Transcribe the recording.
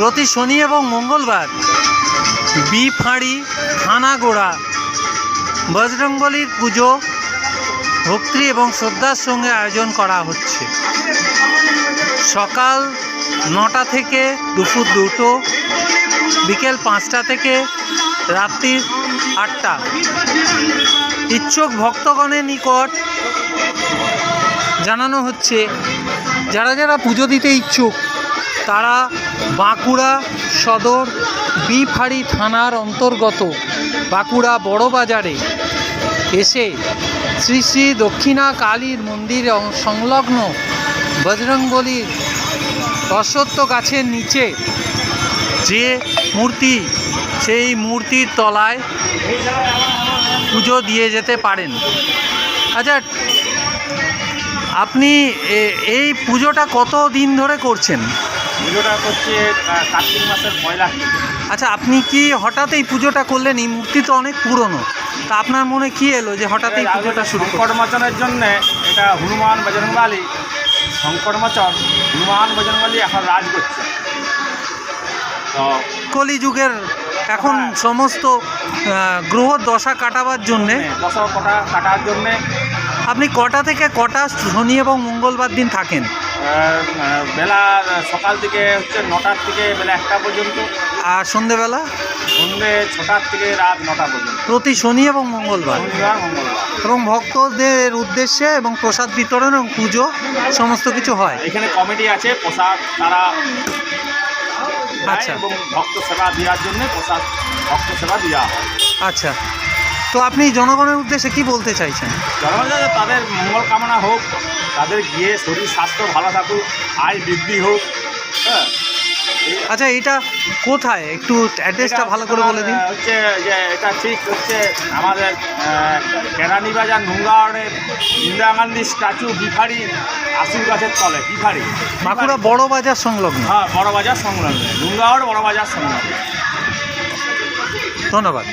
প্রতি শনি এবং মঙ্গলবার বিফাঁড়ি থানাগোড়া বজরংবলীর পুজো ভক্তি এবং শ্রদ্ধার সঙ্গে আয়োজন করা হচ্ছে। সকাল 9টা থেকে দুপুর 2টো, বিকেল 5টা থেকে রাত্রি 8টা। ইচ্ছুক ভক্তগণের নিকট জানানো হচ্ছে, যারা যারা পুজো দিতে ইচ্ছুক তারা বাঁকুড়া সদর বিফাঁড়ি থানার অন্তর্গত বাঁকুড়া বড় বাজারে এসে শ্রী শ্রী দক্ষিণা কালীর মন্দির সংলগ্ন বজরংবলীর অশ্বত্থ গাছের নিচে যে মূর্তি, সেই মূর্তির তলায় পুজো দিয়ে যেতে পারেন। আচ্ছা, আপনি এই পুজোটা কত দিন ধরে করছেন? পুজোটা করছে কার্তিক মাসের 1লা থেকে। আচ্ছা, আপনি কি হঠাৎ এই পুজোটা করলেন? এই মূর্তি তো অনেক পুরনো, তা আপনার মনে কি এলো যে হঠাৎ এই পুজোটা শুরু? সংকটমোচনের জন্যে এটা হনুমান বজরংবলী, সংকটমোচন হনুমান বজরংবলী এখন রাজ করছে। তো কলিযুগের এখন সমস্ত গ্রহ দশা কাটাবার জন্যে, দশা কাটার জন্যে আপনি কটা থেকে কটা শনি এবং মঙ্গলবার দিন থাকেন? বেলা সকাল থেকে হচ্ছে 9টার থেকে বেলা 1টা পর্যন্ত, আর সন্ধেবেলা সন্ধ্যে 6টার থেকে রাত 9টা পর্যন্ত, প্রতি শনি এবং মঙ্গলবার। শনিবার মঙ্গলবার। এবং ভক্তদের উদ্দেশ্যে এবং প্রসাদ বিতরণ এবং পুজো সমস্ত কিছু হয়। এখানে কমিটি আছে, প্রসাদ তারা আচ্ছা, এবং ভক্ত সেবা দেওয়ার জন্য প্রসাদ ভক্ত সেবা দেওয়া হয়। আচ্ছা, তো আপনি জনগণের উদ্দেশ্যে কি বলতে চাইছেন? জনগণ তাদের মঙ্গল কামনা হোক, তাদের গিয়ে শরীর স্বাস্থ্য ভালো থাকুক, আয় বৃদ্ধি হোক। হ্যাঁ, আচ্ছা, এটা কোথায় একটু অ্যাড্রেসটা ভালো করে বলে দিন। হচ্ছে যে এটা ঠিক হচ্ছে আমাদের কেরানীবাজার নুঙ্গাওয়াড়ের ইন্দিরা গান্ধী স্ট্যাচু বিফাঁড়ি আশুর গাছের তলে বিফাঁড়ি, বাঁকুড়া বড় বাজার সংলগ্ন। হ্যাঁ, বড় বাজার সংলগ্ন, নুঙ্গাওয়াড় বড় বাজার সংলগ্ন। ধন্যবাদ।